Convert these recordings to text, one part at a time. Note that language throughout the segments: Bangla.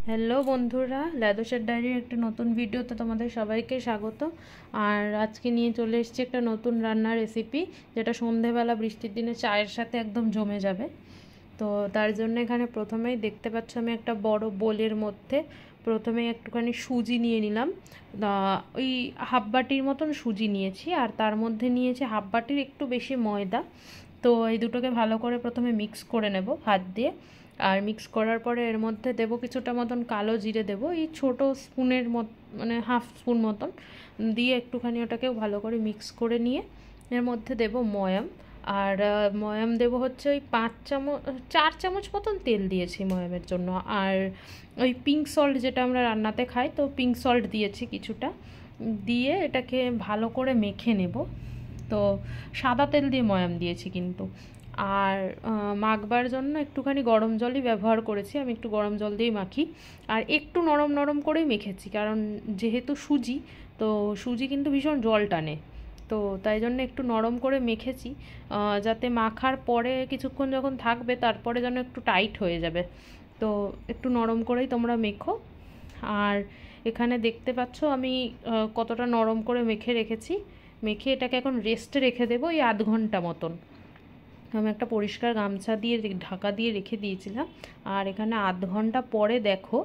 হ্যালো বন্ধুরা, লাদুসের ডায়েরির একটা নতুন ভিডিওতে তোমাদের সবাইকে স্বাগত। আর আজকে নিয়ে চলে এসেছি একটা নতুন রান্নার রেসিপি, যেটা সন্ধেবেলা বৃষ্টির দিনে চায়ের সাথে একদম জমে যাবে। তো তার জন্য এখানে প্রথমেই দেখতে পাচ্ছ আমি একটা বড় বোলের মধ্যে প্রথমে একটুখানি সুজি নিয়ে নিলাম। ওই হাফ বাটির মতন সুজি নিয়েছি, আর তার মধ্যে নিয়েছি হাফ বাটির একটু বেশি ময়দা। তো এই দুটোকে ভালো করে প্রথমে মিক্স করে নেব হাত দিয়ে। আর মিক্স করার পরে এর মধ্যে দেবো কিছুটা মতন কালো জিরে, দেবো এই ছোটো স্পুনের মানে হাফ স্পুন মতন দিয়ে একটুখানি ওটাকেও ভালো করে মিক্স করে নিয়ে এর মধ্যে দেবো ময়াম। আর ময়াম দেবো হচ্ছে ওই 4 চামচ মতন তেল দিয়েছি ময়ামের জন্য। আর ওই পিঙ্ক সল্ট যেটা আমরা রান্নাতে খাই, তো পিঙ্ক সল্ট দিয়েছি কিছুটা, দিয়ে এটাকে ভালো করে মেখে নেব। তো সাদা তেল দিয়ে ময়াম দিয়েছি কিন্তু। আর মাখবার জন্য একটুখানি গরম জলই ব্যবহার করেছি, আমি একটু গরম জল দিয়েই মাখি। আর একটু নরম নরম করেই মেখেছি, কারণ যেহেতু সুজি, তো সুজি কিন্তু ভীষণ জল টানে। তো তাই জন্য একটু নরম করে মেখেছি, যাতে মাখার পরে কিছুক্ষণ যখন থাকবে তারপরে যেন একটু টাইট হয়ে যাবে। তো একটু নরম করেই তোমরা মেখো। আর এখানে দেখতে পাচ্ছ আমি কতটা নরম করে মেখে রেখেছি। মেখে এটাকে এখন রেস্টে রেখে দেবো এই আধ ঘন্টা মতন। আমি একটা পরিষ্কার গামছা দিয়ে ঢাকা দিয়ে রেখে দিয়েছিলাম। আর এখানে আধ ঘন্টা পরে দেখো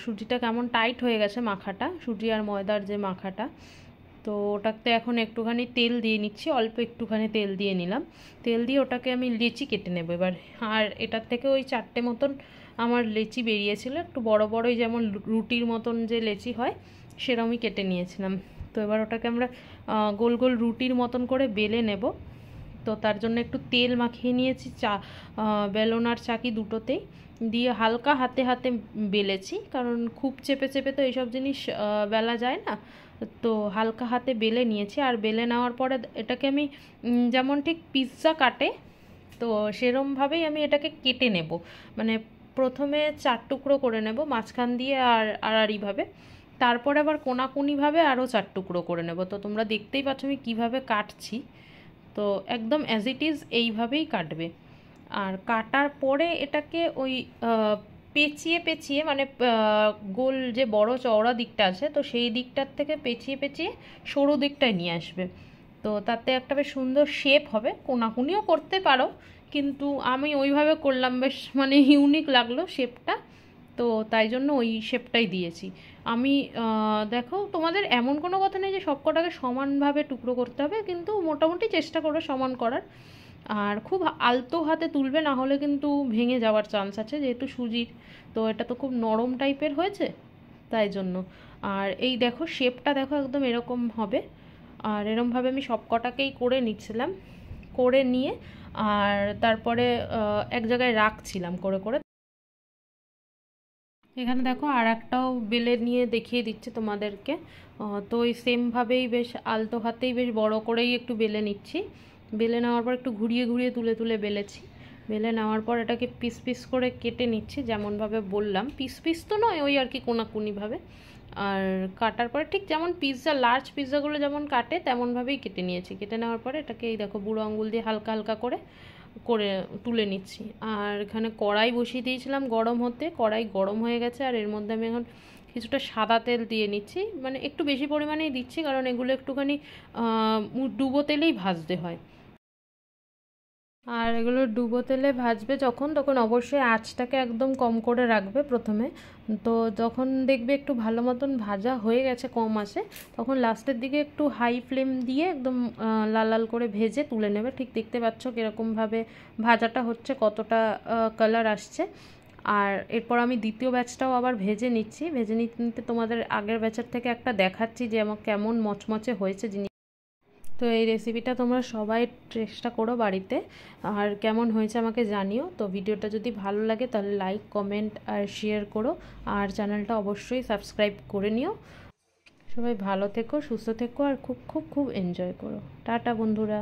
সুজিটা কেমন টাইট হয়ে গেছে, মাখাটা, সুজি আর ময়দার যে মাখাটা। তো ওটাতে এখন একটুখানি তেল দিয়ে নিচ্ছি, অল্প একটুখানি তেল দিয়ে নিলাম। তেল দিয়ে ওটাকে আমি লেচি কেটে নেব এবার। আর এটার থেকে ওই 4টে মতন আমার লেচি বেরিয়েছিল, একটু বড় বড়ই, যেমন রুটির মতন যে লেচি হয় সেরকমই কেটে নিয়েছিলাম। তো এবার ওটাকে আমরা গোল গোল রুটির মতন করে বেলে নেব। তো তার জন্য একটু তেল মাখিয়ে নিয়েছি বেলন আর চাকি দুটোতেই, দিয়ে হালকা হাতে হাতে বেলেছি, কারণ খুব চেপে চেপে তো এইসব জিনিস বেলা যায় না। তো হালকা হাতে বেলে নিয়েছি। আর বেলে নেওয়ার পরে এটাকে আমি যেমন ঠিক পিৎজা কাটে, তো সেরমভাবেই আমি এটাকে কেটে নেব। মানে প্রথমে 4 টুকরো করে নেব মাঝখান দিয়ে আর আড়াআড়িভাবে, তারপরে আবার কোনাকুনিভাবে আরও 4 টুকরো করে নেব। তো তোমরা দেখতেই পাচ্ছ আমি কীভাবে কাটছি। তো একদম অ্যাজ ইট ইজ এইভাবেই কাটবে। আর কাটার পরে এটাকে ওই পেঁচিয়ে পেঁচিয়ে, মানে গোল যে বড় চওড়া দিকটা আছে, তো সেই দিকটার থেকে পেঁচিয়ে পেঁচিয়ে সরু দিকটায় নিয়ে আসবে। তো তাতে একটা বেশ সুন্দর শেপ হবে। কোনাকুনিও করতে পারো, কিন্তু আমি ওইভাবে করলাম, বেশ মানে ইউনিক লাগলো শেপটা। তো তাই জন্য ওই শেপটাই দিয়েছি আমি। দেখো, তোমাদের এমন কোনো কথা নেই যে সব কটাকে সমানভাবে টুকরো করতে হবে, কিন্তু মোটামুটি চেষ্টা করো সমান করার। আর খুব আলতো হাতে তুলবে, না হলে কিন্তু ভেঙে যাওয়ার চান্স আছে, যেহেতু সুজির। তো এটা তো খুব নরম টাইপের হয়েছে, তাই জন্য। আর এই দেখো শেপটা দেখো একদম এরকম হবে। আর এরমভাবে আমি সব কটাকেই করে নিচ্ছিলাম, করে নিয়ে আর তারপরে এক জায়গায় রাখছিলাম করে করে। এখানে দেখো আর একটাও বেলে নিয়ে দেখিয়ে দিচ্ছে তোমাদেরকে। তো ওই সেমভাবেই বেশ আলতো হাতেই বেশ বড় করেই একটু বেলে নিচ্ছি। বেলে নেওয়ার পর একটু ঘুরিয়ে ঘুরিয়ে তুলে তুলে বেলেছি। বেলে নেওয়ার পর এটাকে পিস পিস করে কেটে নিচ্ছি, যেমনভাবে বললাম। পিস পিস তো নয়, ওই আর কি কোনাকুনিভাবে। আর কাটার পরে ঠিক যেমন পিৎজা, লার্জ পিৎজাগুলো যেমন কাটে তেমনভাবেই কেটে নিয়েছি। কেটে নেওয়ার পরে এটাকে এই দেখো বুড়ো আঙুল দিয়ে হালকা হালকা করে করে তুলে নিচ্ছি। আর এখানে কড়াই বসিয়ে দিয়েছিলাম গরম হতে, কড়াই গরম হয়ে গেছে। আর এর মধ্যে আমি এখন কিছুটা সাদা তেল দিয়ে নিচ্ছি, মানে একটু বেশি পরিমাণেই দিচ্ছি, কারণ এগুলো একটুখানি ডুবো তেলেই ভাজতে হয়। আর এগুলো ডুবো তেলে ভাজবে যখন, তখন অবশ্যই আঁচটাকে একদম কম করে রাখবে প্রথমে। তো যখন দেখবে একটু ভালো মতন ভাজা হয়ে গেছে কম আঁচে, তখন লাস্টের দিকে একটু হাই ফ্লেম দিয়ে একদম লাল লাল করে ভেজে তুলে নেবে। ঠিক দেখতে পাচ্ছ কীরকমভাবে ভাজাটা হচ্ছে, কতটা কালার আসছে। আর এরপর আমি দ্বিতীয় ব্যাচটাও আবার ভেজে নিচ্ছি। ভেজে নিতে তোমাদের আগের ব্যাচের থেকে একটা দেখাচ্ছি যে আমার কেমন মচমচে হয়েছে জিনিস। তো এই রেসিপিটা তোমরা সবাই চেষ্টা করো বাড়িতে, আর কেমন হয়েছে আমাকে জানিও। তো ভিডিওটা যদি ভালো লাগে তাহলে লাইক, কমেন্ট আর শেয়ার করো। আর চ্যানেলটা অবশ্যই সাবস্ক্রাইব করে নিও। সবাই ভালো থেকো, সুস্থ থেকো, আর খুব খুব খুব এনজয় করো। টাটা বন্ধুরা।